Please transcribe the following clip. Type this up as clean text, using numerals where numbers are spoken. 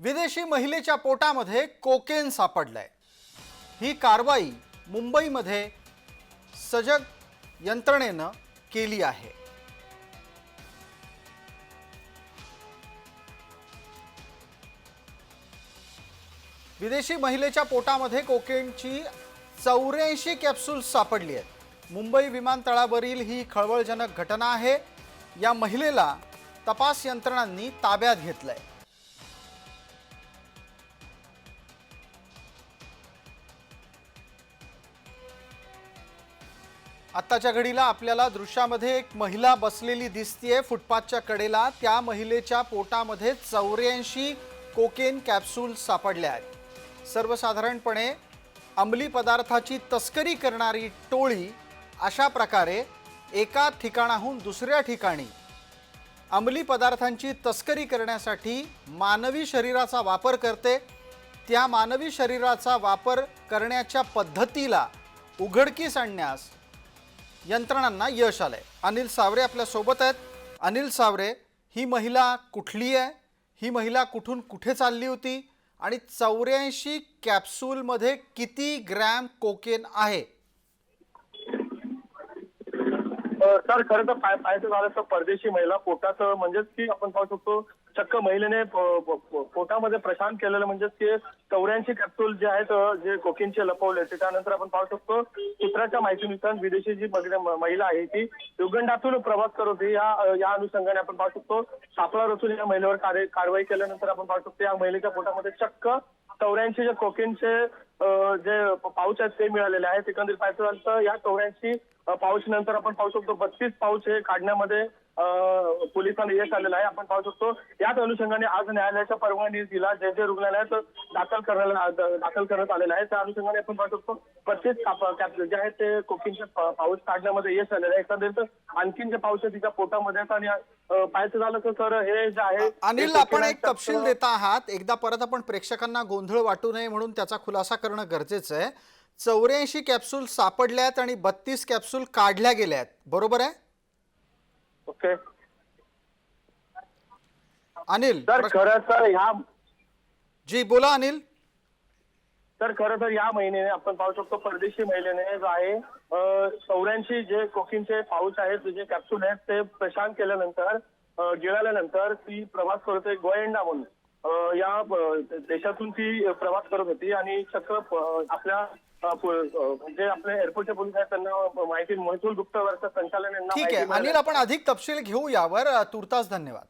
विदेशी महिलेच्या पोटामध्ये कोकेन सापडलंय। ही कारवाई मुंबईमध्ये सजग यंत्रणेनं केली आहे। विदेशी महिलेच्या पोटामध्ये कोकेनची 84 कॅप्सूल्स सापडली आहेत। मुंबई विमानतळावरील ही खळबळजनक घटना आहे। या महिलेला तपास यंत्रणांनी ताब्यात घेतलंय। आत्ताच्या घडीला आपल्याला दृश्यामध्ये एक महिला बसलेली दिसतेय फुटपाथच्या कडेला। त्या महिलेच्या पोटामध्ये 84 कोकेन कॅप्सूल्स सापडल्या आहेत। सर्वसाधारणपणे अंमली पदार्थाची तस्करी करणारी टोळी अशा प्रकारे एका ठिकाणाहून दुसऱ्या ठिकाणी अंमली पदार्थांची तस्करी करण्यासाठी मानवी शरीराचा वापर करते। त्या मानवी शरीराचा वापर करण्याच्या पद्धतीला उघडकीस आणण्यास यंत्रणांना यश आलंय। अनिल सावरे आपल्या सोबत आहेत। अनिल सावरे, ही महिला कुठली आहे? ही महिला कुठून कुठे चालली होती आणि 84 कॅप्सूल मध्ये किती ग्रॅम कोकेन आहे? सर खरं तर पाहायचं झालं तर परदेशी महिला पोटात म्हणजेच की आपण पाहू शकतो चक्क महिलेने पोटामध्ये प्रशांत केलेलं म्हणजेच की 84 कॅप्सूल जे आहेत जे कोकेनचे लपवले। त्यानंतर आपण पाहू शकतो सूत्राच्या माहितीनुसार विदेशी जी महिला आहे ती युगंडातून प्रवास करत होती। या अनुषंगाने आपण पाहू शकतो सापळा रचून या महिलेवर कारवाई केल्यानंतर आपण पाहू शकतो या महिलेच्या पोटामध्ये चक्क 84 जे कोकेनचे जे पाऊच आहेत ते मिळालेले आहेत। एकंदरीत पाहायचं झालं तर या 84 पाऊच नंतर आपण पाहू शकतो 32 पाऊच हे काढण्यामध्ये पोलिसांना यश आलेलं आहे। आपण पाहू शकतो याच अनुषंगाने आज न्यायालयाच्या परवानगी दिला जे रुग्णालयात दाखल करण्यात आलेलं आहे। त्या अनुषंगाने आपण पाहू शकतो 32 कॅप्सूल जे आहेत ते कोकेनचे पाऊच काढण्यामध्ये यश आलेलं आहे। एकंदरीत आणखीन जे पाऊच आहे तिच्या पोटामध्ये आहेत आणि पाहायचं झालं तर सर हे जे आहे अनिल, आपण एक तपशील देता आहात। एकदा परत आपण प्रेक्षकांना गोंधळ वाटू नये म्हणून त्याचा खुलासा करणं गरजेचं आहे। 84 कॅप्सूल सापडल्यात आणि 32 कॅप्सूल काढल्या गेल्यात, बरोबर आहे? ओके अनिल सर खरं तर ह्या जी बोला अनिल। तर खरं तर या महिन्याने आपण पाहू शकतो परदेशी महिलेने जो आहे 84 जे कोकेनचे पाऊच आहेत जे कॅप्सूल आहेत ते प्रशांत केल्यानंतर गिळाल्यानंतर ती प्रवास करत होती गोयंडा म्हणून या देशातून ती प्रवास करत होती आणि चक्क आपल्या म्हणजे आपले एअरपोर्टचे पोलीस आहेत त्यांना माहिती महसूल गुप्त वर्ष संचालन यांना ठीक आहे अनिल, आपण अधिक तपशील घेऊ यावर। तुर्तास धन्यवाद।